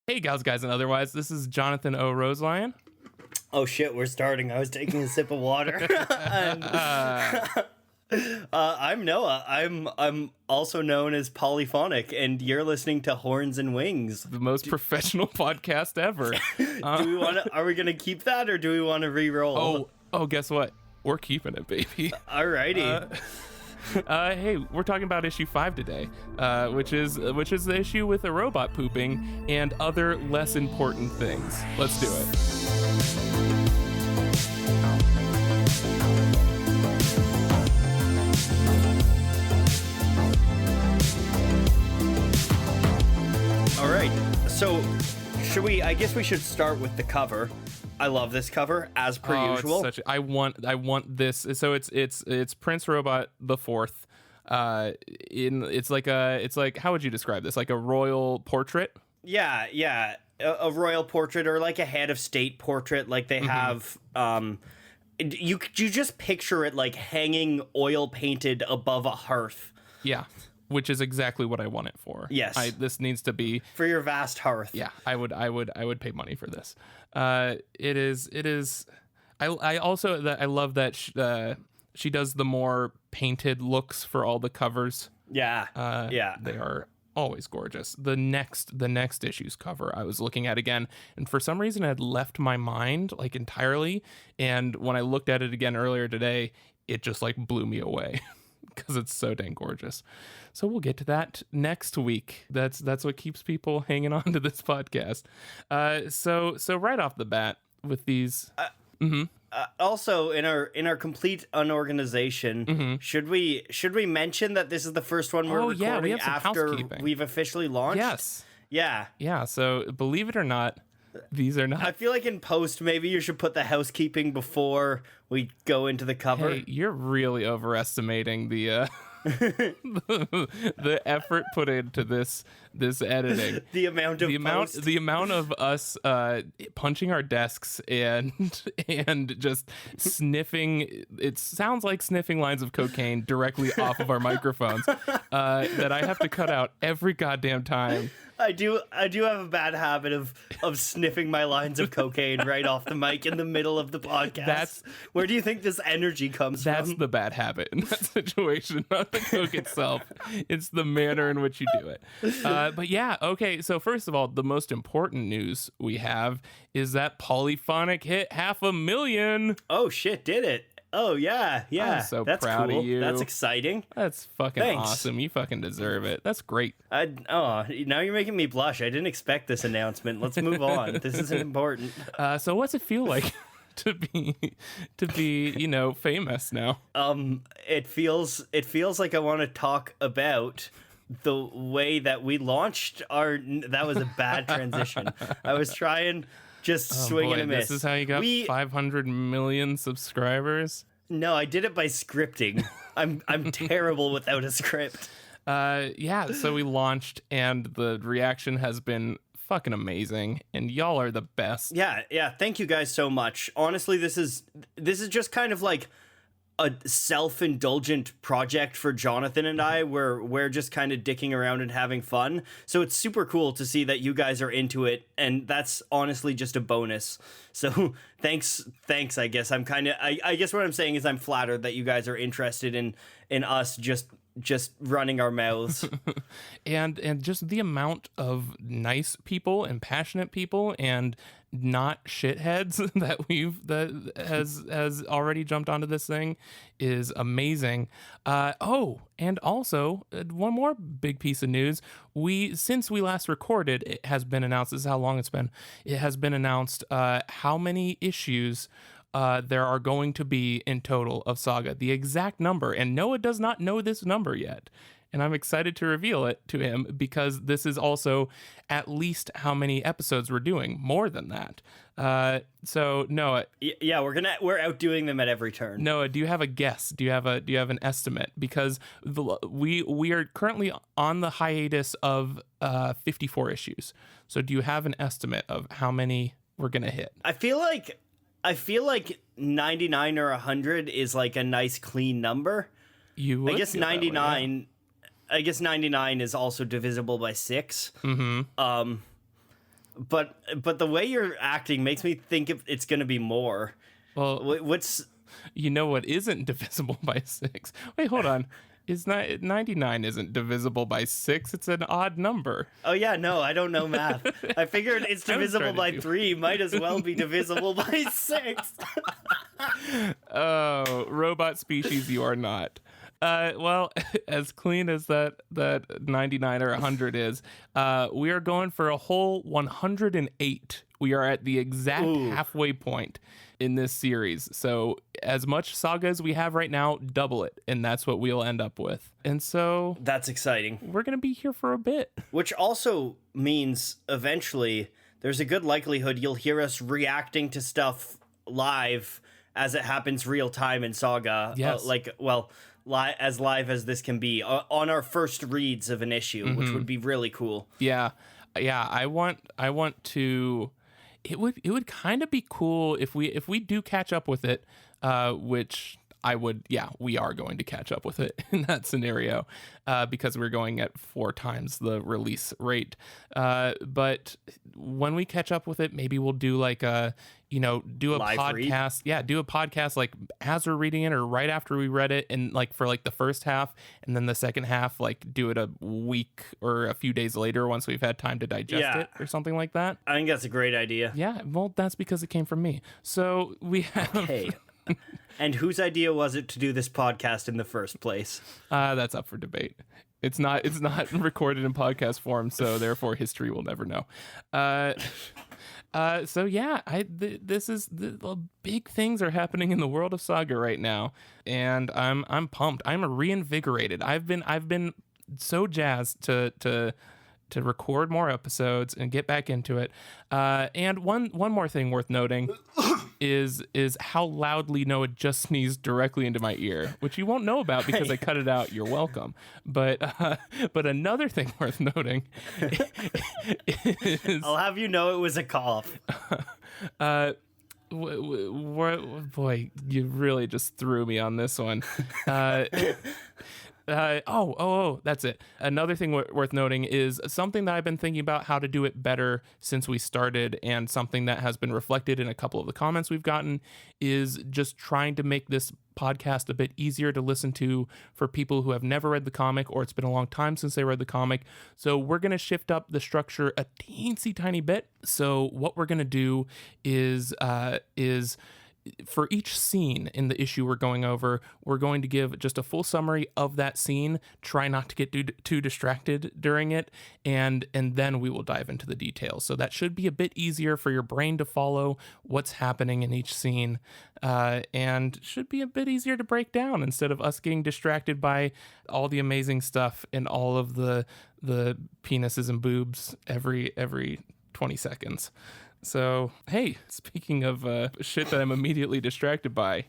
Hey, gals, guys, and otherwise, this is Jonathan O. Roselion. Oh shit, we're starting. I was taking a sip of water. And, I'm Noah. I'm also known as Polyphonic, and you're listening to Horns and Wings. The most professional podcast ever. Do we want to? Are we gonna keep that, or do we want to re-roll? Oh, guess what? We're keeping it, baby. Alrighty. Hey, we're talking about issue 5 today, which is the issue with a robot pooping and other less important things. Let's do it. All right. So, I guess we should start with the cover. I love this cover as per usual. I want this. So it's Prince Robot the Fourth. It's like how would you describe this? Like a royal portrait? Yeah. A royal portrait, or like a head of state portrait. Like they have. You just picture it like hanging oil painted above a hearth. Yeah. Which is exactly what I want it for. Yes. This needs to be for your vast hearth. Yeah, I would pay money for this. It is. I also love that she does the more painted looks for all the covers. Yeah. They are always gorgeous. The next issue's cover I was looking at again, and for some reason it had left my mind like entirely. And when I looked at it again earlier today, it just like blew me away. Because it's so dang gorgeous. So we'll get to that next week. That's what keeps people hanging on to this podcast. So right off the bat with these. Also, in our complete unorganization, should we mention that this is the first one we're recording we have some after housekeeping. We've officially launched? Yes. Yeah. So believe it or not, these are not. I feel like in post, maybe you should put the housekeeping before we go into the cover. Hey, you're really overestimating the the effort put into this editing. the amount of us punching our desks and just sniffing. It sounds like sniffing lines of cocaine directly off of our microphones that I have to cut out every goddamn time. I do have a bad habit of sniffing my lines of cocaine right off the mic in the middle of the podcast. Where do you think this energy comes from? That's the bad habit in that situation, not the coke itself. It's the manner in which you do it. But yeah, okay. So first of all, the most important news we have is that Polyphonic hit 500,000. Oh shit, did it? Oh, yeah. I'm so proud of you. That's exciting. That's fucking awesome. You fucking deserve it. That's great. Now you're making me blush. I didn't expect this announcement. Let's move on. This isn't important. So what's it feel like to be, famous now? It feels like I want to talk about the way that we launched that was a bad transition. I was trying... Just swing and a miss. This is how you got 500 million subscribers? No, I did it by scripting. I'm terrible without a script. So we launched, and the reaction has been fucking amazing, and y'all are the best. Yeah. Thank you guys so much. Honestly, this is just kind of like a self-indulgent project for Jonathan and I, where we're just kind of dicking around and having fun. So it's super cool to see that you guys are into it, and that's honestly just a bonus. So thanks. I guess I guess what I'm saying is I'm flattered that you guys are interested in us just running our mouths. and just the amount of nice people and passionate people and not shitheads that has already jumped onto this thing is amazing. And also one more big piece of news. Since we last recorded, it has been announced, this is how long it's been. It has been announced how many issues there are going to be in total of Saga, the exact number. And Noah does not know this number yet. And I'm excited to reveal it to him because this is also at least how many episodes we're doing, more than that. So Noah, yeah, we're outdoing them at every turn. Noah, do you have a guess? Do you have an estimate? Because we are currently on the hiatus of 54 issues. So do you have an estimate of how many we're gonna hit? I feel like 99 or 100 is like a nice clean number. I guess 99. I guess 99 is also divisible by 6. Mm-hmm. but the way you're acting makes me think it's going to be more. Well, What's you know what isn't divisible by 6? Wait, hold on. 99 isn't divisible by 6? It's an odd number. Oh yeah, no, I don't know math. I figured it's divisible by 3. Might as well be divisible by 6. Oh, robot species, you are not. Well, as clean as that 99 or 100 is, we are going for a whole 108. We are at the exact halfway point in this series. So as much Saga as we have right now, double it, and that's what we'll end up with. And so That's exciting. we're going to be here for a bit. Which also means eventually there's a good likelihood you'll hear us reacting to stuff live as it happens real time in Saga. Yes. As live as this can be on our first reads of an issue, which would be really cool. Yeah. I want to. It would kind of be cool if we do catch up with it, which I would. Yeah, we are going to catch up with it in that scenario, because we're going at 4 times the release rate. But when we catch up with it, maybe we'll do like do a Live podcast. read? Yeah, do a podcast like as we're reading it or right after we read it, and like for like the first half, and then the second half, like do it a week or a few days later once we've had time to digest it or something like that. I think that's a great idea. Yeah, well, that's because it came from me. So we have. Hey. And whose idea was it to do this podcast in the first place? That's up for debate. It's not recorded in podcast form, so therefore history will never know. So yeah, big things are happening in the world of Saga right now, and I'm pumped. I'm reinvigorated. I've been so jazzed to record more episodes and get back into it. And one more thing worth noting is how loudly Noah just sneezed directly into my ear, which you won't know about because I cut it out. You're welcome. But another thing worth noting is I'll have you know it was a cough. Boy, you really just threw me on this one. That's it. Another thing worth noting is something that I've been thinking about how to do it better since we started, and something that has been reflected in a couple of the comments we've gotten is just trying to make this podcast a bit easier to listen to for people who have never read the comic, or it's been a long time since they read the comic. So we're going to shift up the structure a teensy tiny bit. So what we're going to do is for each scene in the issue we're going over, we're going to give just a full summary of that scene, try not to get too distracted during it, and then we will dive into the details. So that should be a bit easier for your brain to follow what's happening in each scene, and should be a bit easier to break down instead of us getting distracted by all the amazing stuff and all of the penises and boobs every 20 seconds. So, hey, speaking of shit that I'm immediately distracted by,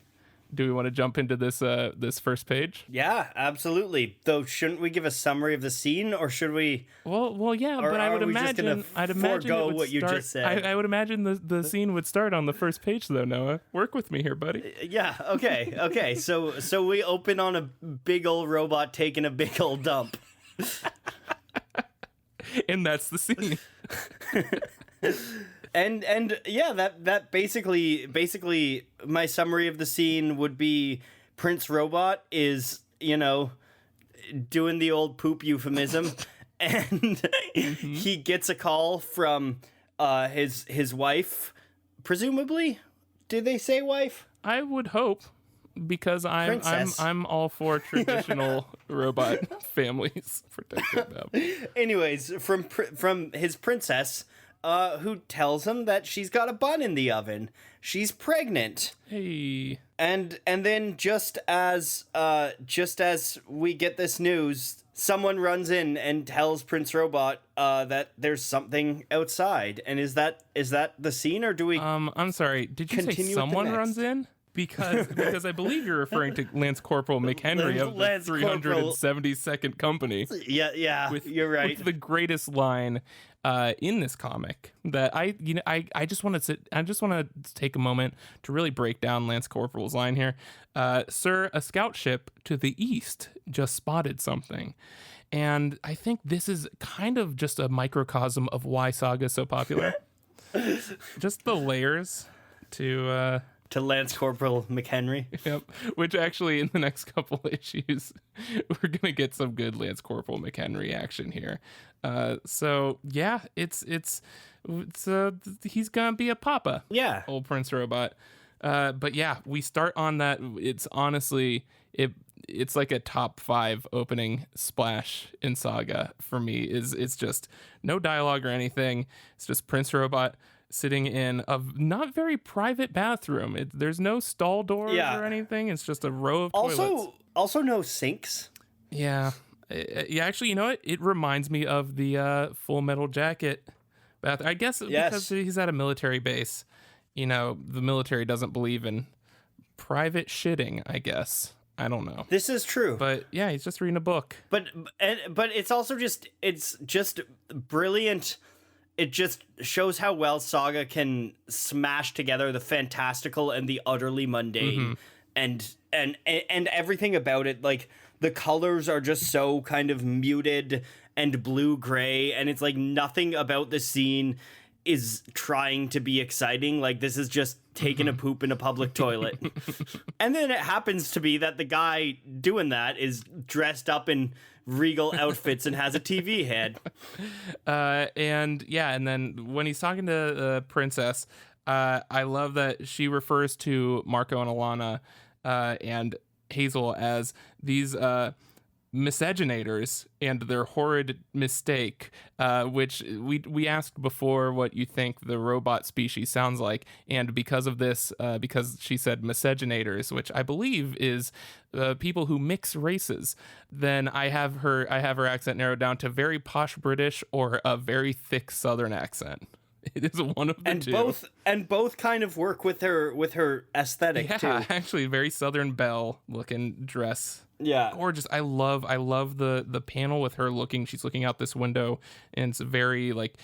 do we want to jump into this first page? Yeah, absolutely. Though, shouldn't we give a summary of the scene, or should we? Well, yeah, Or but I would are we just imagine gonna it forego would what you start, just said? I would imagine the scene would start on the first page, though. Noah, work with me here, buddy. Yeah. Okay. So we open on a big old robot taking a big old dump. And that's the scene. And yeah, that basically my summary of the scene would be Prince Robot is, doing the old poop euphemism, and he gets a call from his wife, presumably. Did they say wife? I would hope, because I'm all for traditional robot families protecting them. Anyways, from his princess, who tells him that she's got a bun in the oven. She's pregnant. Hey. And then just as we get this news, someone runs in and tells Prince Robot that there's something outside. And is that the scene, or do we? I'm sorry. Did you say continue with the someone next? runs in? Because I believe you're referring to Lance Corporal McHenry of the Lance Corporal. 372nd Company. Yeah, With, you're right. With the greatest line in this comic that I just want to take a moment to really break down Lance Corporal's line here. Sir, a scout ship to the east just spotted something. And I think this is kind of just a microcosm of why Saga is so popular. Just the layers to Lance Corporal McHenry. Yep. Which actually in the next couple issues we're gonna get some good Lance Corporal McHenry action here. So yeah, it's he's gonna be a papa. Yeah. Old Prince Robot. But yeah, we start on that. It's honestly it's like a top 5 opening splash in Saga for me. It's just no dialogue or anything. It's just Prince Robot sitting in a not very private bathroom. There's no stall doors or anything. It's just a row of toilets. Also no sinks. Yeah. Yeah, actually, you know what? It reminds me of the Full Metal Jacket bathroom. I guess because he's at a military base. You know, the military doesn't believe in private shitting, I guess. I don't know. This is true. But yeah, he's just reading a book. But it's also just brilliant. It just shows how well Saga can smash together the fantastical and the utterly mundane, and everything about it. Like the colors are just so kind of muted and blue-gray, and it's like nothing about the scene is trying to be exciting. Like this is just taking a poop in a public toilet. And then it happens to be that the guy doing that is dressed up in regal outfits and has a TV head. And then when he's talking to the princess, I love that she refers to Marco and Alana and Hazel as these miscegenators and their horrid mistake, which we asked before what you think the robot species sounds like, and because of this, because she said miscegenators, which I believe is people who mix races, then I have her accent narrowed down to very posh British or a very thick Southern accent. It is one of the two. Both kind of work with her aesthetic too. Yeah, actually, very Southern Belle looking dress. Yeah, gorgeous. I love the panel with her she's looking out this window, and it's a very like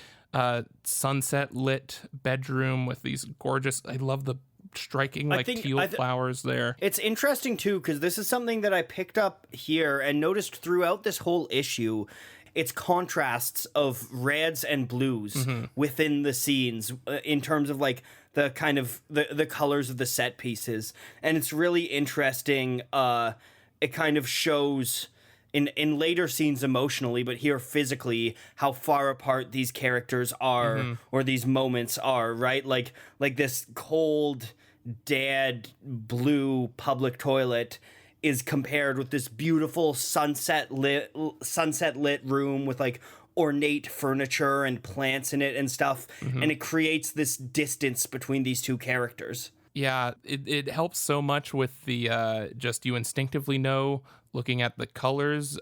sunset lit bedroom with these gorgeous, I love the striking teal flowers there. It's interesting too, because this is something that I picked up here and noticed throughout this whole issue. It's contrasts of reds and blues within the scenes in terms of like the kind of the colors of the set pieces, and it's really interesting. It kind of shows in later scenes emotionally, but here physically, how far apart these characters are or these moments are, right? Like this cold, dead blue public toilet is compared with this beautiful sunset lit room with like ornate furniture and plants in it and stuff, and it creates this distance between these two characters. Yeah, it helps so much with the just you instinctively know, looking at the colors,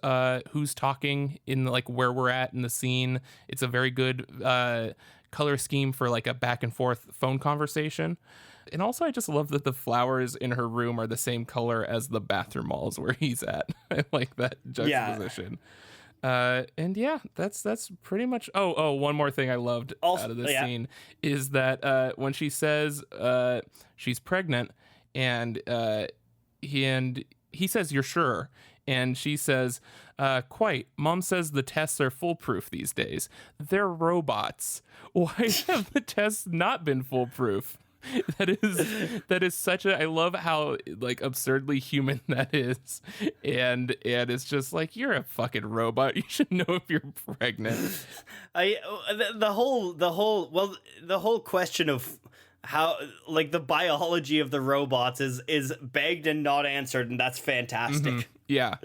who's talking in like where we're at in the scene. It's a very good color scheme for like a back and forth phone conversation. And also, I just love that the flowers in her room are the same color as the bathroom walls where he's at. I like that juxtaposition. And yeah, that's pretty much. Oh, one more thing I loved out of this scene is that when she says she's pregnant, and he says, "You're sure?" And she says, "Quite. Mom says the tests are foolproof these days. They're robots. Why have the tests not been foolproof?" That is such a, I love how like absurdly human that is, and it's just like, you're a fucking robot, you should know if you're pregnant. The whole question of how like the biology of the robots is begged and not answered, and that's fantastic. Yeah.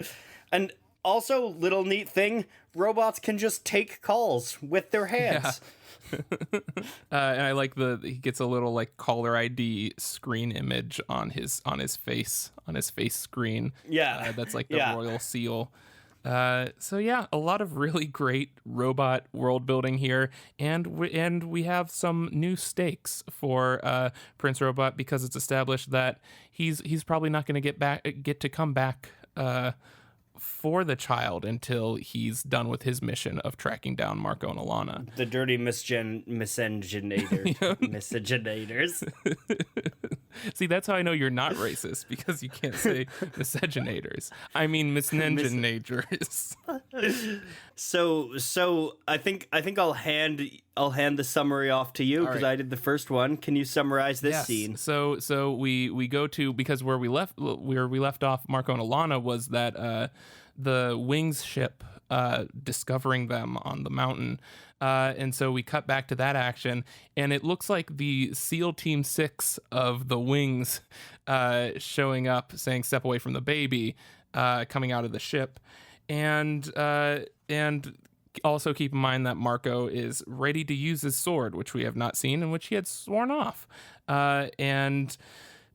And also, little neat thing, robots can just take calls with their hands. Yeah. And I like he gets a little like caller ID screen image on his face screen. Yeah, that's like the royal seal. So yeah, a lot of really great robot world building here, and we have some new stakes for Prince Robot, because it's established that he's probably not going to get to come back for the child until he's done with his mission of tracking down Marco and Alana. The dirty miscegenators. See, that's how I know you're not racist, because you can't say miscegenators. I mean miscegenators. So I think I'll hand the summary off to you, because right. I did the first one. Can you summarize this scene? So we go to, because where we left off Marco and Alana was that the Wings ship discovering them on the mountain. And so we cut back to that action, and it looks like the SEAL Team 6 of the Wings showing up saying "step away from the baby," coming out of the ship. And also keep in mind that Marco is ready to use his sword, which we have not seen and which he had sworn off. And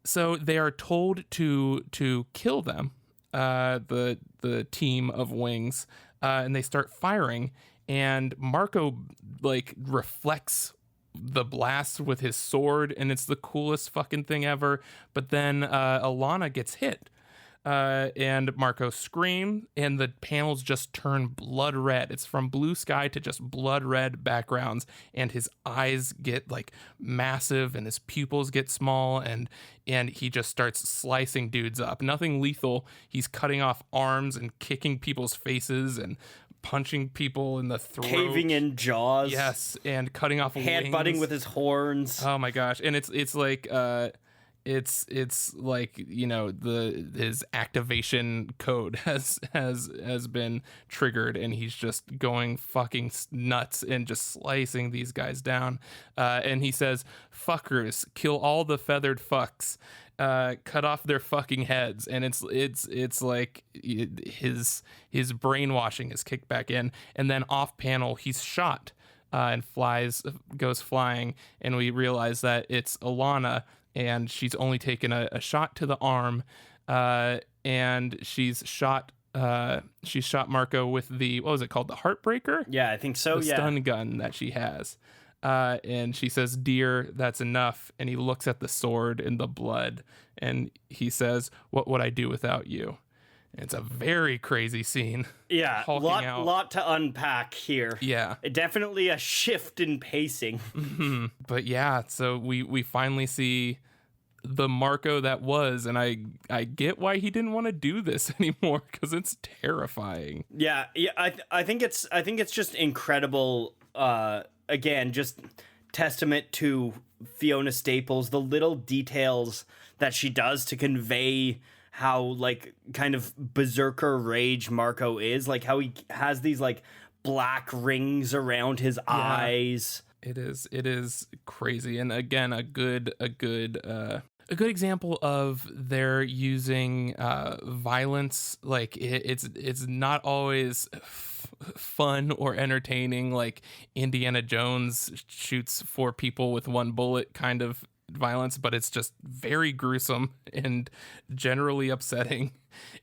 so they are told to kill them, the team of Wings, and they start firing. And Marco like reflects the blast with his sword, and it's the coolest fucking thing ever. But then Alana gets hit. And Marco screams, and the panels just turn blood red. It's from blue sky to just blood red backgrounds, and his eyes get like massive, and his pupils get small, and he just starts slicing dudes up. Nothing lethal. He's cutting off arms and kicking people's faces and punching people in the throat, Caving in jaws. Yes, and cutting off headbutting wings with his horns. Oh my gosh. And it's like it's like, you know, his activation code has been triggered, and he's just going fucking nuts and just slicing these guys down. And he says, "Fuckers, kill all the feathered fucks. Cut off their fucking heads." And it's like his brainwashing is kicked back in, and then off panel he's shot and goes flying, and we realize that it's Alana, and she's only taken a shot to the arm, and she's shot Marco with the, what was it called, the Heartbreaker? Yeah, I think so. The stun gun that she has. And she says, "Dear, that's enough." And he looks at the sword and the blood, and he says, "What would I do without you?" And it's a very crazy scene. Yeah, lot to unpack here. Yeah. Definitely a shift in pacing. Mm-hmm. But yeah, so we finally see the Marco that was, and I get why he didn't want to do this anymore, because it's terrifying. Yeah, I think it's just incredible. Again, just testament to Fiona Staples, the little details that she does to convey how like kind of berserker rage Marco is, like how he has these like black rings around his eyes. It is crazy. And again, a good example of their using violence. Like it's not always fun or entertaining, like Indiana Jones shoots 4 people with 1 bullet kind of violence, but it's just very gruesome and generally upsetting.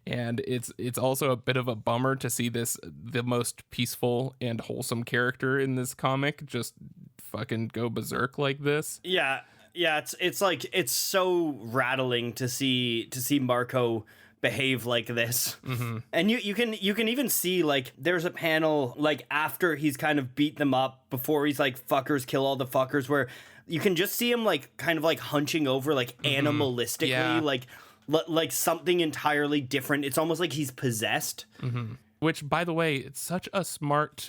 And it's also a bit of a bummer to see the most peaceful and wholesome character in this comic just fucking go berserk like this. Yeah, it's like, it's so rattling to see Marco behave like this. Mm-hmm. And you can even see, like, there's a panel like after he's kind of beat them up, before he's like, "Fuckers, kill all the fuckers," where you can just see him like kind of like hunching over, like animalistically, like something entirely different. It's almost like he's possessed. Mm-hmm. Which, by the way, it's such a smart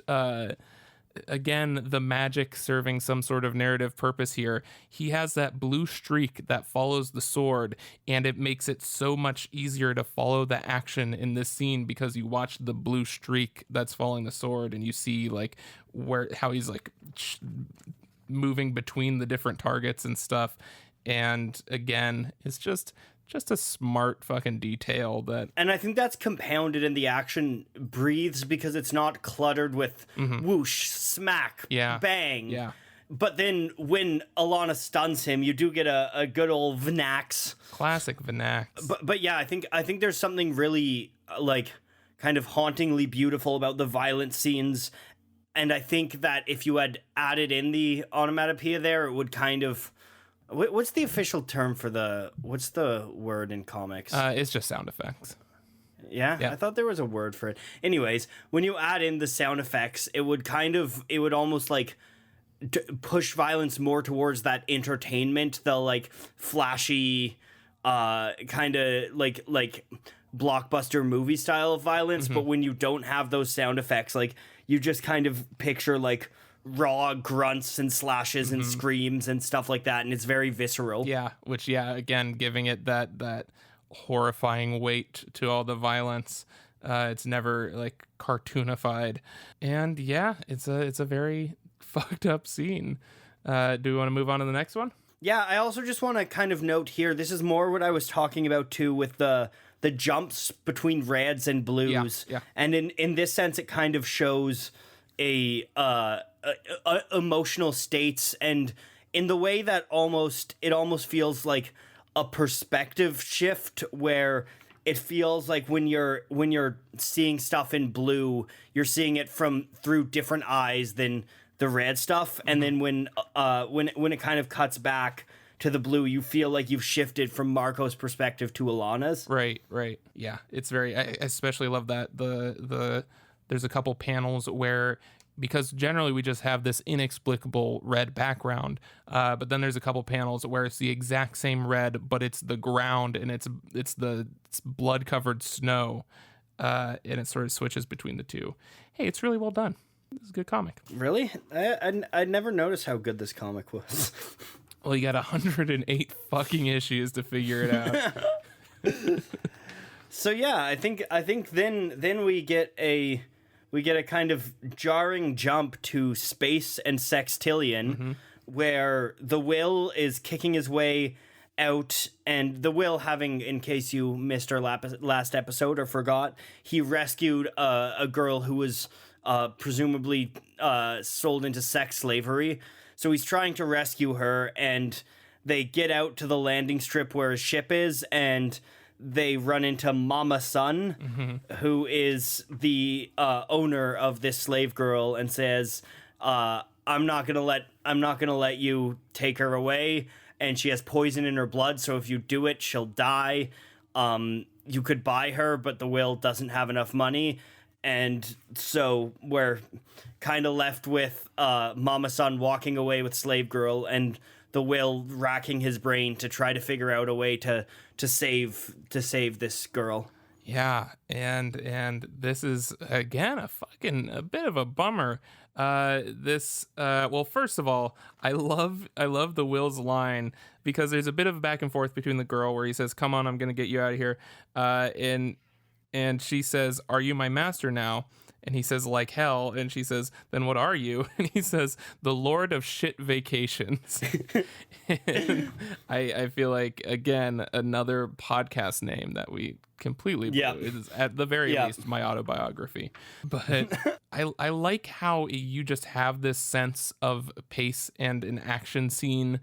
again, the magic serving some sort of narrative purpose here. He has that blue streak that follows the sword, and it makes it so much easier to follow the action in this scene, because you watch the blue streak that's following the sword, and you see like how he's like moving between the different targets and stuff. And again, it's just a smart fucking detail that, and I think that's compounded in the action breathes, because it's not cluttered with whoosh, smack, bang. Yeah. But then when Alana stuns him, you do get a good old Vanax. Classic Vanax. But yeah, I think there's something really like kind of hauntingly beautiful about the violent scenes. And I think that if you had added in the onomatopoeia there, it would kind of, what's the official term for what's the word in comics? It's just sound effects. Yeah, Yeah. I thought there was a word for it. Anyways, when you add in the sound effects, it would almost like push violence more towards that entertainment, the like flashy, kind of like blockbuster movie style of violence. Mm-hmm. But when you don't have those sound effects, like you just kind of picture like raw grunts and slashes and screams and stuff like that, and it's very visceral. Yeah, which again, giving it that horrifying weight to all the violence. It's never like cartoonified, and yeah, it's a very fucked up scene. Do we want to move on to the next one? Yeah, I also just want to kind of note here, this is more what I was talking about too with the jumps between reds and blues. Yeah. And in this sense it kind of shows a emotional states, and in the way that it almost feels like a perspective shift, where it feels like when you're seeing stuff in blue, you're seeing it through different eyes than the red stuff, and then when it kind of cuts back to the blue, you feel like you've shifted from Marco's perspective to Alana's. Right. Yeah, it's very. I especially love that there's a couple panels where, because generally we just have this inexplicable red background, but then there's a couple panels where it's the exact same red, but it's the ground and it's blood covered snow, and it sort of switches between the two. Hey, it's really well done. This is a good comic. Really? I never noticed how good this comic was. Well, you got 108 fucking issues to figure it out. So yeah, I think then we get a kind of jarring jump to space and Sextillion, where the Will is kicking his way out, and the Will, having, in case you missed our last episode or forgot, he rescued a girl who was presumably sold into sex slavery. So he's trying to rescue her, and they get out to the landing strip where his ship is, and they run into Mama Sun, who is the owner of this slave girl, and says, I'm not gonna let you take her away, and she has poison in her blood, so if you do it, she'll die. You could buy her, but the Will doesn't have enough money. And so we're kind of left with Mama Sun walking away with Slave Girl, and the Will racking his brain to try to figure out a way to save this girl. Yeah, and this is again a bit of a bummer. Well, first of all, I love the Will's line, because there's a bit of back and forth between the girl where he says, "Come on, I'm gonna get you out of here," and she says, "Are you my master now?" And he says, "Like hell." And she says, "Then what are you?" And he says, "The Lord of Shit Vacations." And I feel like, again, another podcast name that we completely blew. It is at the very least my autobiography. But I like how you just have this sense of pace and an action scene.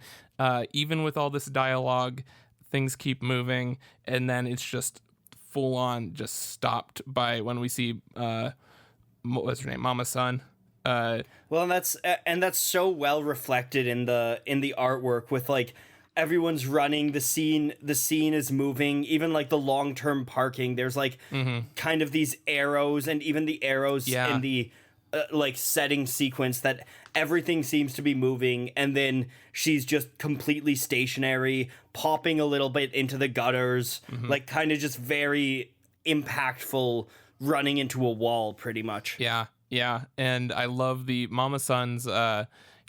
Even with all this dialogue, things keep moving, and then it's just full on just stopped by when we see what's her name, Mama Sun. Well, and that's so well reflected in the artwork, with like everyone's running, the scene is moving, even like the long-term parking, there's like kind of these arrows, and even the arrows in the like setting sequence, that everything seems to be moving, and then she's just completely stationary, popping a little bit into the gutters, like kind of just very impactful, running into a wall pretty much. Yeah, and I love the Mama Sun's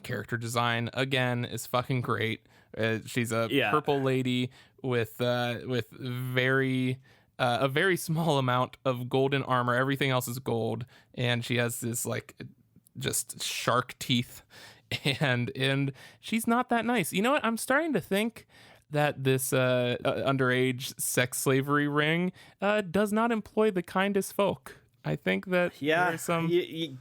character design. Again, is fucking great. She's a purple lady with very a very small amount of golden armor. Everything else is gold, and she has this like just shark teeth, and she's not that nice. You know what? I'm starting to think that this underage sex slavery ring does not employ the kindest folk. I think that there's some you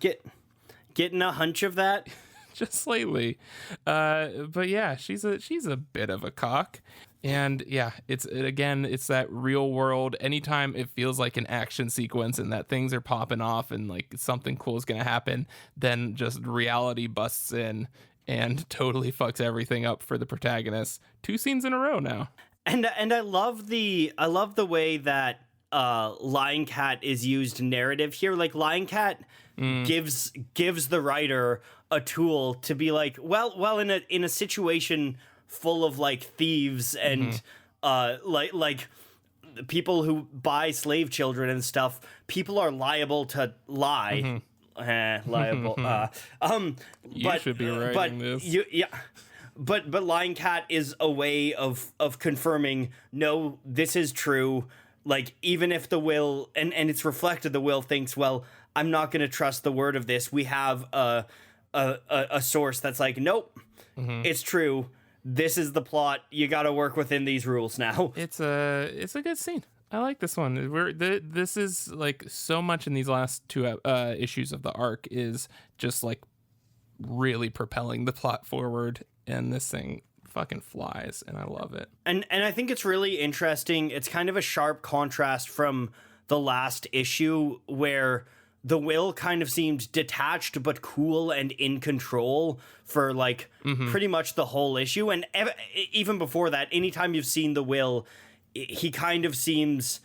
getting a hunch of that. Just slightly, but yeah, she's a bit of a cock, and yeah, it's that real world. Anytime it feels like an action sequence and that things are popping off and like something cool is gonna happen, then just reality busts in and totally fucks everything up for the protagonist. 2 scenes in a row now. And I love the way that Lion Cat is used narrative here. Like Lion Cat gives the writer a tool to be like, well, in a situation full of like thieves and like people who buy slave children and stuff, people are liable to lie. Liable. You should be writing this. But Lion Cat is a way of confirming, no, this is true. Like, even if the will, and it's reflected, the will thinks, well, I'm not going to trust the word of this. We have a source that's like, nope, it's true. This is the plot. You got to work within these rules now. It's a good scene. I like this one. This is like so much in these last two issues of the arc is just like really propelling the plot forward, and this thing fucking flies, and I love it. And I think it's really interesting. It's kind of a sharp contrast from the last issue where the will kind of seemed detached but cool and in control for like pretty much the whole issue. And even before that, anytime you've seen the will, he kind of seems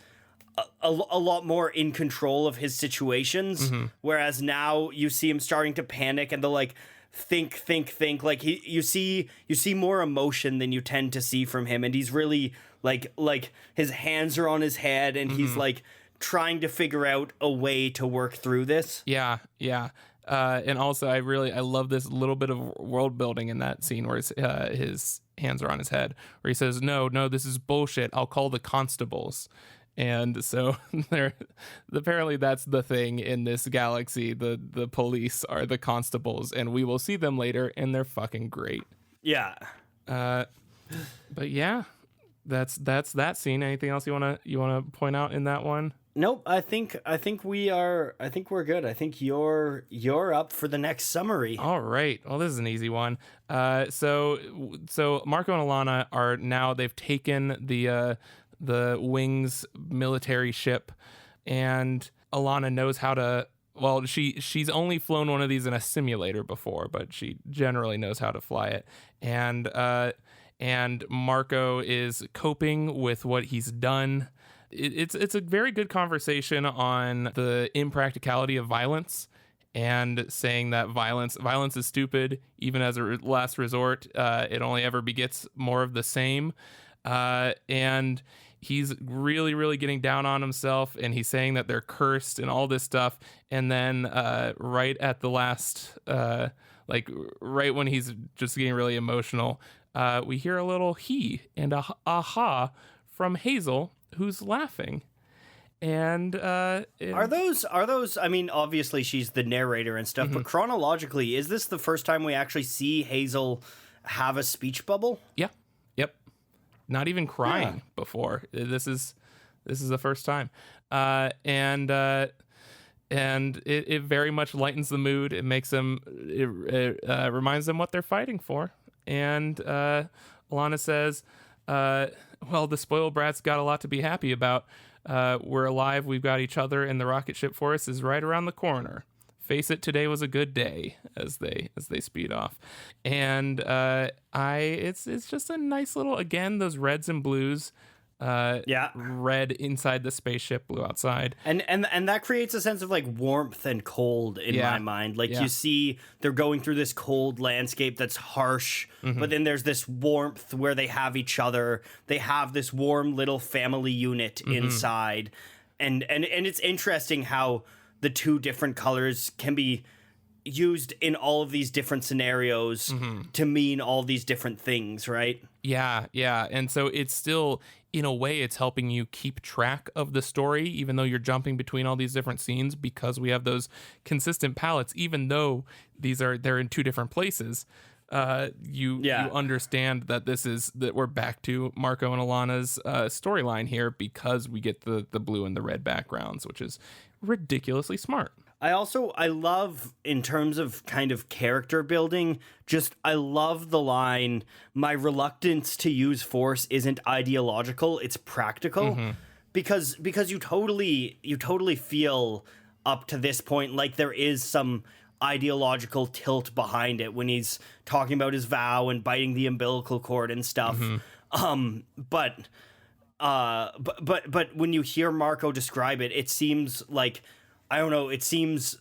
a lot more in control of his situations. Whereas now you see him starting to panic and the like think. Like you see more emotion than you tend to see from him. And he's really like his hands are on his head and he's like trying to figure out a way to work through this. Yeah. And also I love this little bit of world building in that scene where his hands are on his head, where he says, no, this is bullshit. I'll call the constables. And so apparently that's the thing in this galaxy. The police are the constables, and we will see them later, and they're fucking great. Yeah. But yeah, that's that scene. Anything else you wanna point out in that one? Nope. I think we're good. I think you're up for the next summary. All right. Well, this is an easy one. So Marco and Alana are now, they've taken the Wings military ship, and Alana knows how to. Well, she's only flown one of these in a simulator before, but she generally knows how to fly it. And Marco is coping with what he's done. It's a very good conversation on the impracticality of violence, and saying that violence is stupid, even as a last resort. It only ever begets more of the same. And he's really, really getting down on himself, and he's saying that they're cursed and all this stuff. And then right at the last, right when he's just getting really emotional, we hear a little he and a aha from Hazel, who's laughing. And are those I mean, obviously she's the narrator and stuff, but chronologically, is this the first time we actually see Hazel have a speech bubble? Yeah. Yep. Not even crying before. This is the first time. And it very much lightens the mood. It makes them, it reminds them what they're fighting for. And Alana says, well, the spoiled brat's got a lot to be happy about. We're alive, we've got each other, and the rocket ship for us is right around the corner. Face it, today was a good day, as they speed off. And it's just a nice little, again, those reds and blues. Red inside the spaceship, blue outside, and that creates a sense of like warmth and cold in my mind. Like you see they're going through this cold landscape that's harsh, but then there's this warmth where they have each other. They have this warm little family unit inside, and it's interesting how the two different colors can be used in all of these different scenarios to mean all these different things, right? Yeah. And so it's still, in a way, it's helping you keep track of the story, even though you're jumping between all these different scenes, because we have those consistent palettes, even though they're in two different places. You understand that that we're back to Marco and Alana's storyline here, because we get the blue and the red backgrounds, which is ridiculously smart. I love, in terms of kind of character building, I love the line, my reluctance to use force isn't ideological, it's practical. Because you totally feel up to this point like there is some ideological tilt behind it when he's talking about his vow and biting the umbilical cord and stuff. But but when you hear Marco describe it, it seems like, I don't know, it seems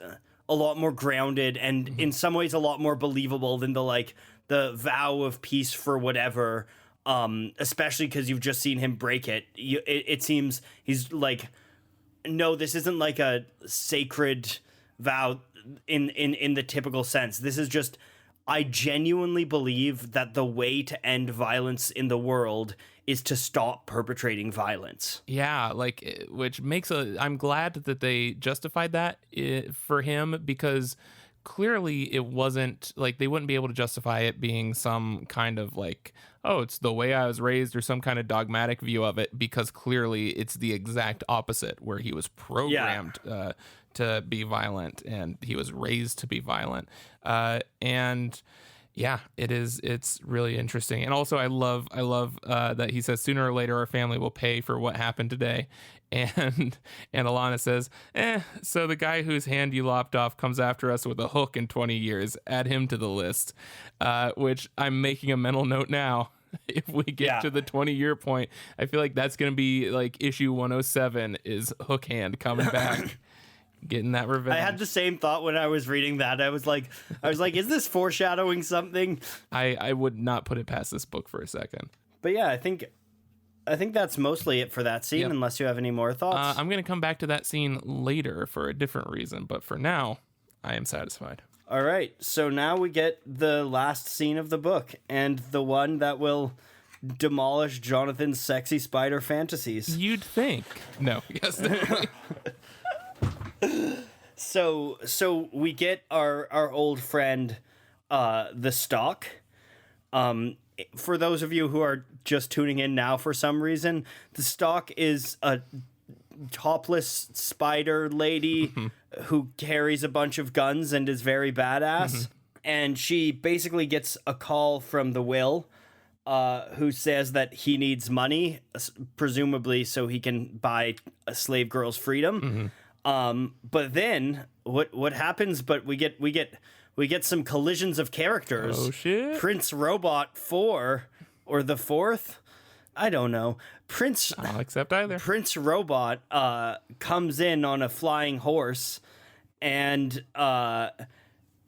a lot more grounded and in some ways a lot more believable than the vow of peace for whatever. Especially because you've just seen him break it. It seems he's like, no, this isn't like a sacred vow in the typical sense. This is just, I genuinely believe that the way to end violence in the world is to stop perpetrating violence. Yeah, like, which makes I'm glad that they justified that for him, because clearly it wasn't like they wouldn't be able to justify it being some kind of like, oh, it's the way I was raised or some kind of dogmatic view of it, because clearly it's the exact opposite, where he was programmed to be violent and he was raised to be violent. And yeah, it's really interesting. And also I love that he says sooner or later our family will pay for what happened today. And Alana says, so the guy whose hand you lopped off comes after us with a hook in 20 years. Add him to the list, which I'm making a mental note now. If we get to the 20-year point, I feel like that's going to be like issue 107 is Hook Hand coming back. Getting that revenge. I had the same thought when I was reading that. I was like, is this foreshadowing something? I would not put it past this book for a second. But yeah, I think that's mostly it for that scene, unless you have any more thoughts. I'm going to come back to that scene later for a different reason, but for now, I am satisfied. All right, so now we get the last scene of the book, and the one that will demolish Jonathan's sexy spider fantasies. You'd think. No, yes. So we get our old friend, the Stalk. For those of you who are just tuning in now for some reason, the Stalk is a topless spider lady who carries a bunch of guns and is very badass. And she basically gets a call from the Will, who says that he needs money, presumably so he can buy a slave girl's freedom. But then what happens? But we get some collisions of characters. Oh shit! Prince Robot 4 or the 4th, I don't know. I'll accept either. Prince Robot comes in on a flying horse and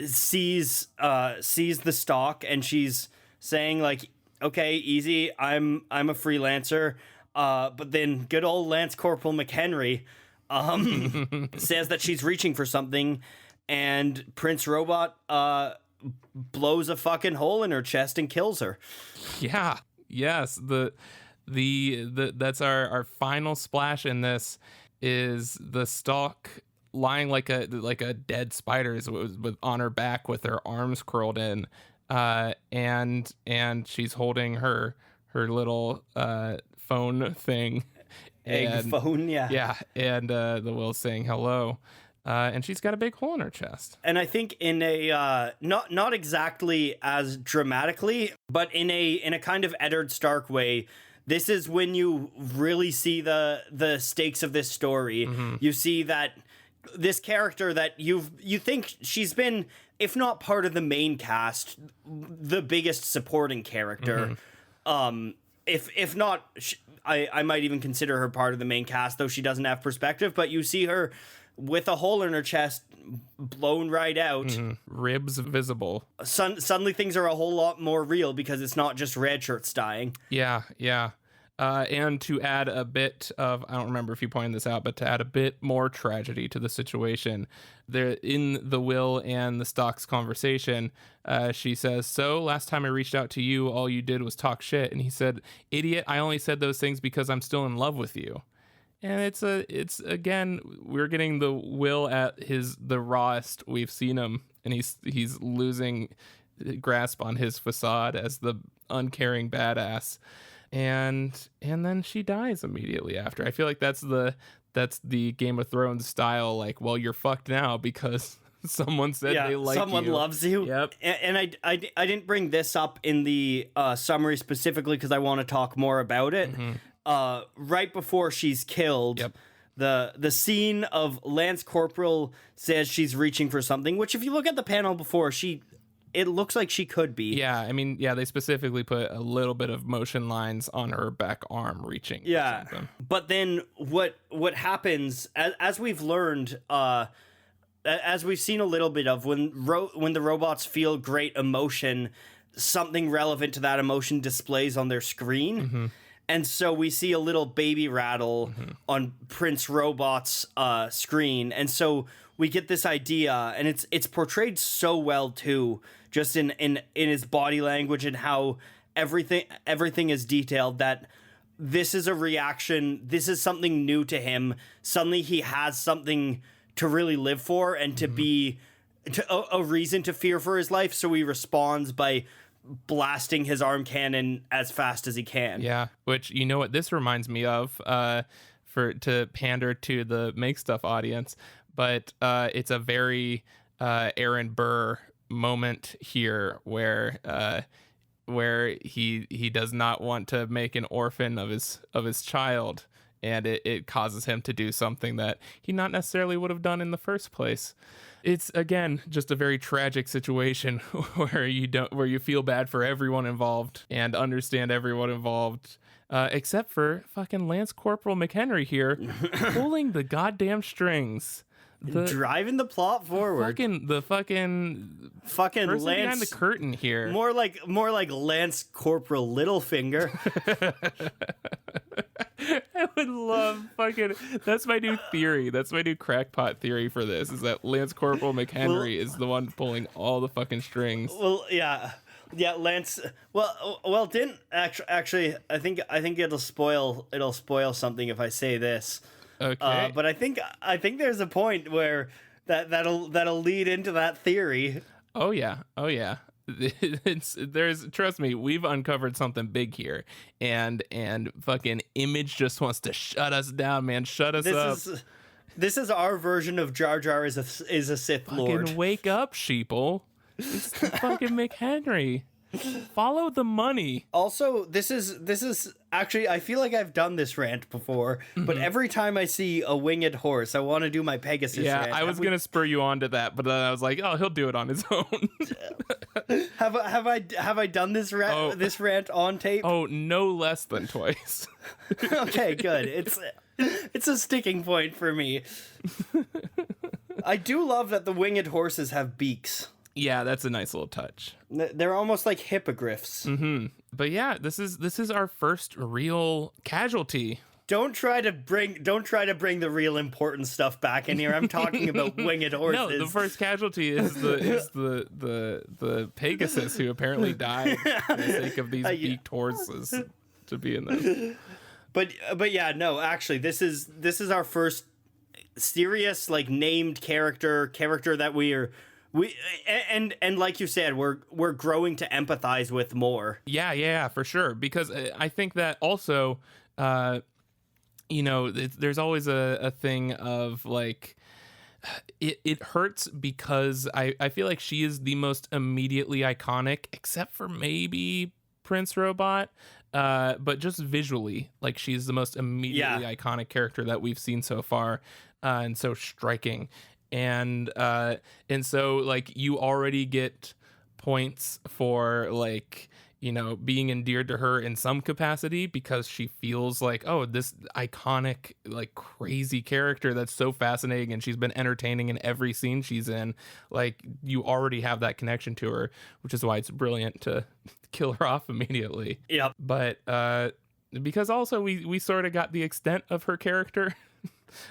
sees the Stalk, and she's saying like, okay, easy, I'm a freelancer. But then good old Lance Corporal McHenry says that she's reaching for something, and Prince Robot blows a fucking hole in her chest and kills her. Yeah. Yes. The that's our final splash in this is the Stalk lying like a dead spider with on her back with her arms curled in, and she's holding her little phone thing. Egg phone, yeah. Yeah, and the Will's saying hello, and she's got a big hole in her chest. And I think in a not exactly as dramatically, but in a kind of Eddard Stark way, this is when you really see the stakes of this story. You see that this character that you think she's been, if not part of the main cast, the biggest supporting character. If not, I might even consider her part of the main cast, though she doesn't have perspective. But you see her with a hole in her chest, blown right out. Ribs visible. Suddenly things are a whole lot more real because it's not just red shirts dying. Yeah. And to add a bit of, I don't remember if you pointed this out, but to add a bit more tragedy to the situation, there in the Will and the Stalk's conversation, she says, so last time I reached out to you, all you did was talk shit. And he said, idiot, I only said those things because I'm still in love with you. And it's again, we're getting the Will at the rawest we've seen him, and he's losing grasp on his facade as the uncaring badass. And then she dies immediately after. I feel like that's the Game of Thrones style, like, well, you're fucked now because someone said they like you. Someone loves you. Yep. And I didn't bring this up in the summary specifically because I want to talk more about it. Right before she's killed, the scene of Lance Corporal says she's reaching for something, which if you look at the panel before, she it looks like she could be. Yeah, I mean, yeah, they specifically put a little bit of motion lines on her back arm reaching. Yeah, but then what happens, as we've learned, as we've seen a little bit of, when the robots feel great emotion, something relevant to that emotion displays on their screen. Mm-hmm. And so we see a little baby rattle on Prince Robot's screen. And so we get this idea, and it's portrayed so well too, just in his body language and how everything is detailed, that this is a reaction. This is something new to him. Suddenly he has something to really live for and to be a reason to fear for his life. So he responds by blasting his arm cannon as fast as he can. Yeah, which, you know what this reminds me of, to pander to the Make Stuff audience, but it's a very Aaron Burr moment here where he does not want to make an orphan of his child, and it causes him to do something that he not necessarily would have done in the first place. It's, again, just a very tragic situation where you feel bad for everyone involved and understand everyone involved, except for fucking Lance Corporal McHenry here pulling the goddamn strings. Driving the plot forward. The fucking person Lance behind the curtain here. More like Lance Corporal Littlefinger. I would love that's my new theory. That's my new crackpot theory for this, is that Lance Corporal McHenry is the one pulling all the fucking strings. Well, yeah, Lance. Well, didn't actually. I think it'll spoil something if I say this. Okay. But I think there's a point where that'll lead into that theory. Oh yeah. Trust me, we've uncovered something big here, and fucking Image just wants to shut us down, man. Shut us up. This is our version of Jar Jar is a Sith Lord. Fucking wake up, sheeple. It's the fucking McHenry. Follow the money. Also, this is actually, I feel like I've done this rant before, but every time I see a winged horse, I want to do my Pegasus rant. I was gonna spur you on to that, but then I was like, oh, he'll do it on his own. Have I done this rant on tape? Oh, no less than twice. Okay, good. It's a sticking point for me. I do love that the winged horses have beaks. Yeah, that's a nice little touch. They're almost like hippogriffs. Mm-hmm. But yeah, this is our first real casualty. Don't try to bring the real important stuff back in here. I'm talking about winged horses. No, the first casualty is the Pegasus, who apparently died for the sake of these beaked horses to be in this. But yeah, no, actually, this is our first serious, like, named character that we like you said, we're growing to empathize with more. Yeah, for sure. Because I think that also, there's always a thing of like, it hurts because I feel like she is the most immediately iconic, except for maybe Prince Robot. But just visually, like, she's the most immediately iconic character that we've seen so far, and so striking. And so, like, you already get points for, like, being endeared to her in some capacity, because she feels like, oh, this iconic, like, crazy character that's so fascinating, and she's been entertaining in every scene she's in. Like, you already have that connection to her, which is why it's brilliant to kill her off immediately. Yep. But because also we sort of got the extent of her character.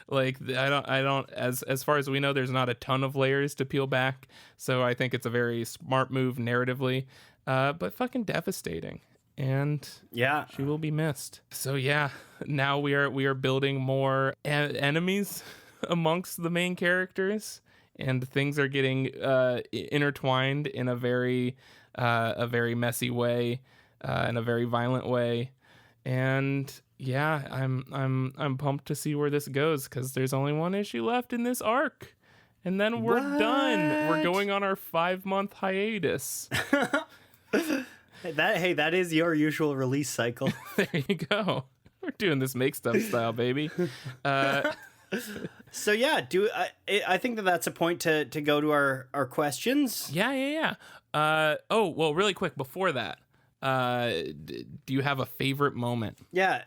Like, I don't as far as we know, there's not a ton of layers to peel back, so I think it's a very smart move narratively, but fucking devastating, and she will be missed. So yeah, now we are building more enemies amongst the main characters, and things are getting intertwined in a very messy way, in a very violent way. And yeah, I'm pumped to see where this goes, because there's only one issue left in this arc, and then we're done. We're going on our 5-month hiatus. That is your usual release cycle. There you go. We're doing this Make Stuff style, baby. So yeah, I think that's a point to go to our questions. Yeah. Oh, well, really quick before that, do you have a favorite moment? Yeah.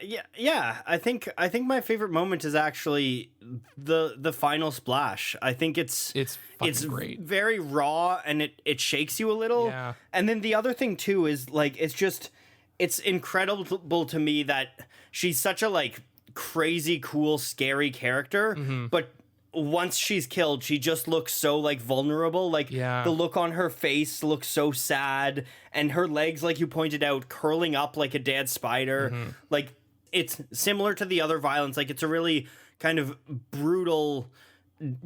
I think my favorite moment is actually the final splash. I think it's Fucking great. very raw, and it shakes you a little. Yeah. And then the other thing too is like it's incredible to me that she's such a like crazy cool scary character, but once she's killed, she just looks so like vulnerable. Like Yeah. the look on her face looks so sad, and her legs, like you pointed out, curling up like a dead spider. Like it's similar to the other violence. Like it's a really kind of brutal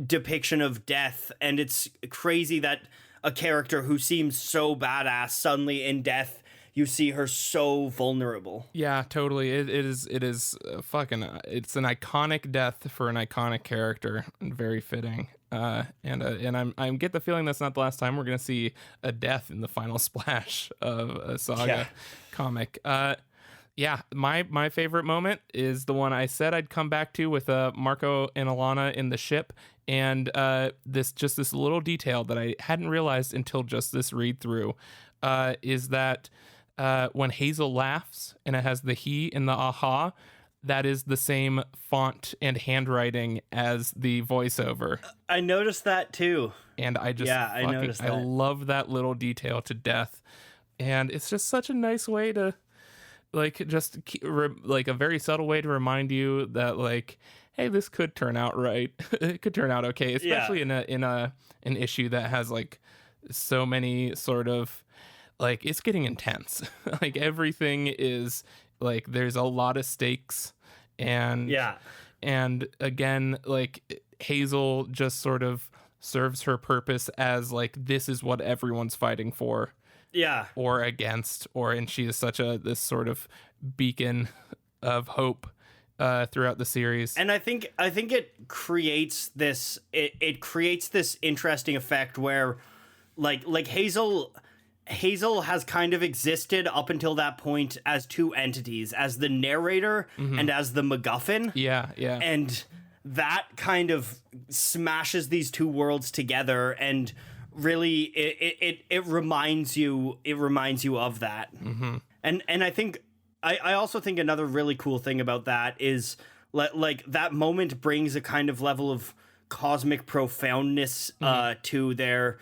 depiction of death, and it's crazy that a character who seems so badass suddenly in death, you see her so vulnerable. Yeah, totally. It is fucking. It's an iconic death for an iconic character, and very fitting. And I get the feeling that's not the last time we're gonna see a death in the final splash of a Saga comic. Yeah, my favorite moment is the one I said I'd come back to with Marco and Alana in the ship, and this little detail that I hadn't realized until just this read through, is that. When Hazel laughs and it has the he in the aha, that is the same font and handwriting as the voiceover. I noticed that too. And I just, I noticed that. I love that little detail to death. And it's just such a nice way to, like, like a very subtle way to remind you that, like, hey, this could turn out right. It could turn out okay, especially in an issue that has like so many sort of. Like, it's getting intense. Like, everything is, like, there's a lot of stakes. And again, like, Hazel just sort of serves her purpose as, like, this is what everyone's fighting for. Yeah. Or against. And she is such this sort of beacon of hope throughout the series. And I think it creates this, it creates this interesting effect where, like Hazel has kind of existed up until that point as two entities, as the narrator and as the MacGuffin. Yeah. And that kind of smashes these two worlds together, and really it reminds you of that. And I think I also think another really cool thing about that is like that moment brings a kind of level of cosmic profoundness to their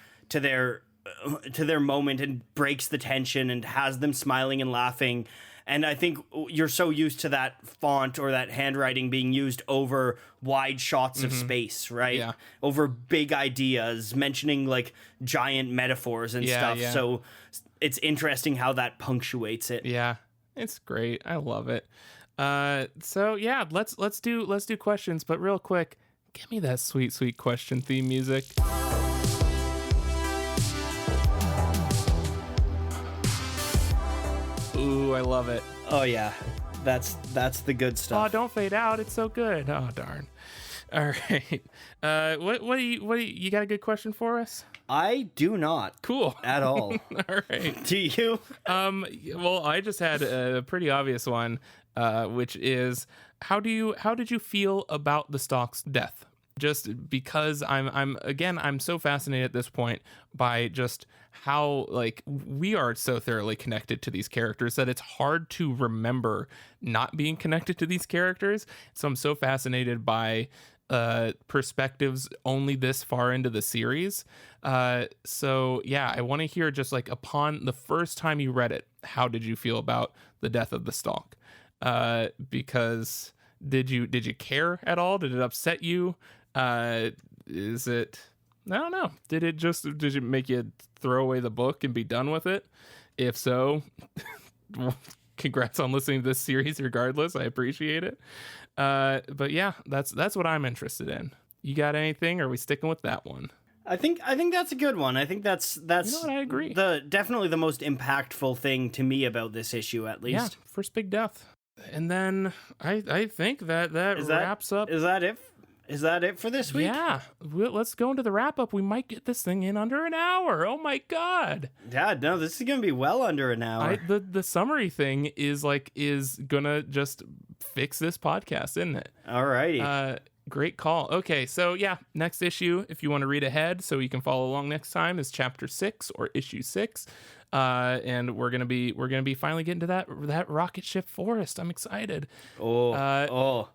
moment, and breaks the tension and has them smiling and laughing. And I think you're so used to that font or that handwriting being used over wide shots of space, right? Yeah. Over big ideas, mentioning like giant metaphors and stuff. Yeah. So it's interesting how that punctuates it. Yeah, it's great. I love it. So yeah, let's do questions, but real quick, give me that sweet question theme music. Ooh, I love it. Oh yeah, that's the good stuff. Oh, don't fade out. It's so good. Oh, darn. All right. What do you got a good question for us? I do not. Cool. At all. All right. Do you? Well, I just had a pretty obvious one, which is how did you feel about the Stalk's death? Just because I'm so fascinated at this point by just how, like, we are so thoroughly connected to these characters that it's hard to remember not being connected to these characters. So I'm so fascinated by perspectives only this far into the series. So yeah, I want to hear, just like, upon the first time you read it, how did you feel about the death of the Stalk? Because did you care at all? Did it upset you? Is it, I don't know. Did it make you throw away the book and be done with it? If so, congrats on listening to this series regardless. I appreciate it. But yeah, that's what I'm interested in. You got anything, or are we sticking with that one? I think that's a good one. I think that's You know what, I agree. Definitely the most impactful thing to me about this issue, at least. Yeah, first big death. And then I think that wraps up. Is that it for this week? Yeah, let's go into the wrap up. We might get this thing in under an hour. Oh my god! Yeah, no, this is gonna be well under an hour. The summary thing is gonna just fix this podcast, isn't it? Alrighty. Great call. Okay, so yeah, next issue, if you want to read ahead so you can follow along next time, is chapter 6 or issue 6. And we're gonna be finally getting to that rocket ship forest. I'm excited. Oh, Uh, oh,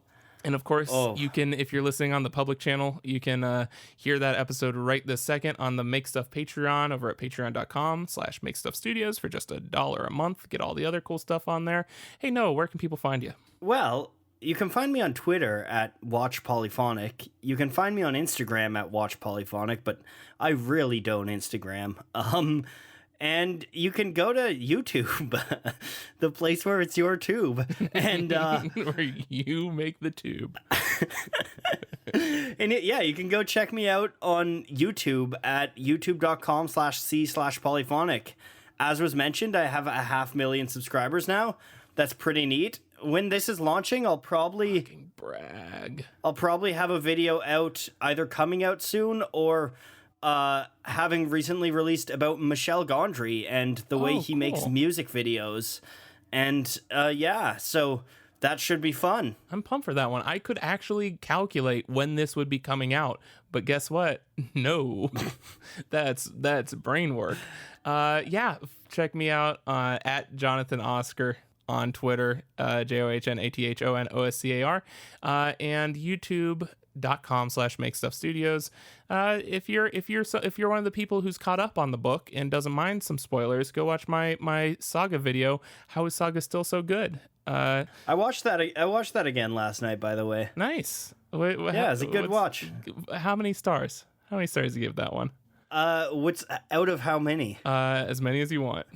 And of course, oh. you can, if you're listening on the public channel, you can hear that episode right this second on the Make Stuff Patreon over at patreon.com/MakeStuffStudios for just $1 a month. Get all the other cool stuff on there. Hey, Noah, where can people find you? Well, you can find me on Twitter at Watch Polyphonic. You can find me on Instagram at Watch Polyphonic, but I really don't Instagram. And you can go to YouTube, the place where it's your tube, and Where you make the tube. and you can go check me out on YouTube at youtube.com/c/polyphonic. As was mentioned, I have 500,000 subscribers now. That's pretty neat. When this is launching, I'll probably Brag. have a video out, either coming out soon or having recently released about Michel Gondry and the way he makes cool. music videos. And so that should be fun. I'm pumped for that one. I could actually calculate when this would be coming out, but guess what? No. that's brain work. Check me out at Jonathan Oscar on Twitter, JOHNATHONOSCAR, and YouTube.com/MakeStuffStudios. If you're one of the people who's caught up on the book and doesn't mind some spoilers, go watch my Saga video. How is Saga still so good? I watched that again last night, by the way. Nice. It's a good watch. How many stars? How many stars do you give that one? What's out of how many? As many as you want.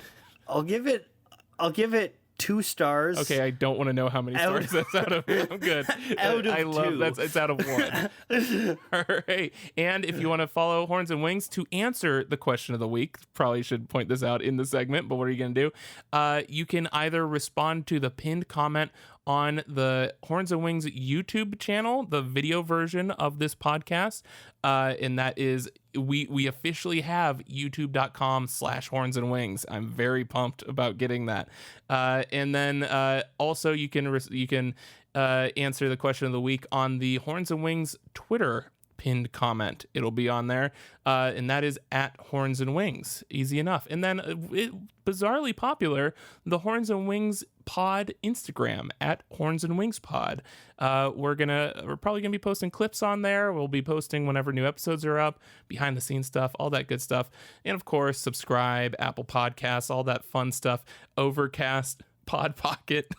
I'll give it 2 stars. Okay, I don't want to know how many stars that's out of. I'm good. Out of I love 2. It's out of 1. All right. And if you want to follow Horns and Wings to answer the question of the week, probably should point this out in the segment, but what are you going to do? You can either respond to the pinned comment on the Horns and Wings YouTube channel, the video version of this podcast. And that is, we officially have youtube.com/Horns and Wings. I'm very pumped about getting that. And then also you can answer the question of the week on the Horns and Wings Twitter pinned comment. It'll be on there, and that is at Horns and Wings. Easy enough. And then bizarrely popular, the Horns and Wings pod Instagram at Horns and Wings pod. We're probably gonna be posting clips on there. We'll be posting whenever new episodes are up, behind the scenes stuff, all that good stuff. And of course, subscribe, Apple Podcasts, all that fun stuff. Overcast, Pod Pocket.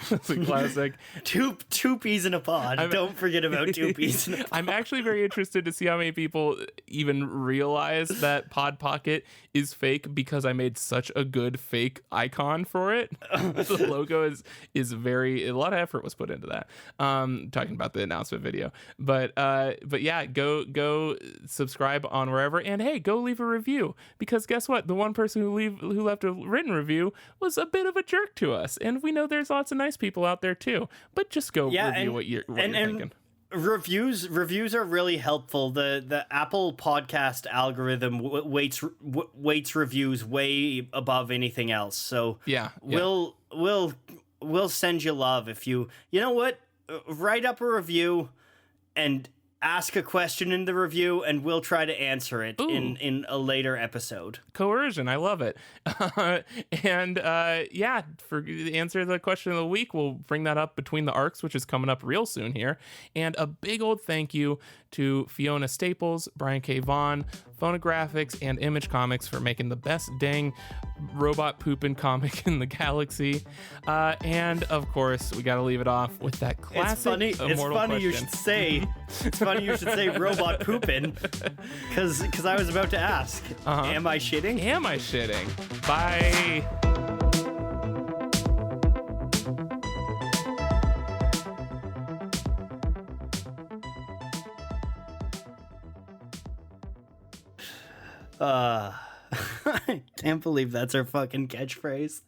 That's a classic. Two peas in a pod. Don't forget about 2 peas in a pod. I'm actually very interested to see how many people even realize that Pod Pocket is fake, because I made such a good fake icon for it. The logo is very, a lot of effort was put into that. Talking about the announcement video, but yeah, go subscribe on wherever, and hey, go leave a review, because guess what? The one person who left a written review was a bit of a jerk to us, and we know there's lots of nice people out there too. But just go review what you're thinking. Reviews are really helpful. The Apple podcast algorithm weights reviews way above anything else. So we'll send you love if you know what, write up a review and ask a question in the review, and we'll try to answer it in a later episode. Coercion, I love it. And for answer the question of the week, we'll bring that up between the arcs, which is coming up real soon here. And a big old thank you to Fiona Staples, Brian K. Vaughan, Phonographics, and Image Comics for making the best dang robot pooping comic in the galaxy. And of course, we got to leave it off with that classic It's funny question. you should say. It's funny you should say robot pooping, because I was about to ask. Am I shitting? Am I shitting? Bye. I can't believe that's our fucking catchphrase.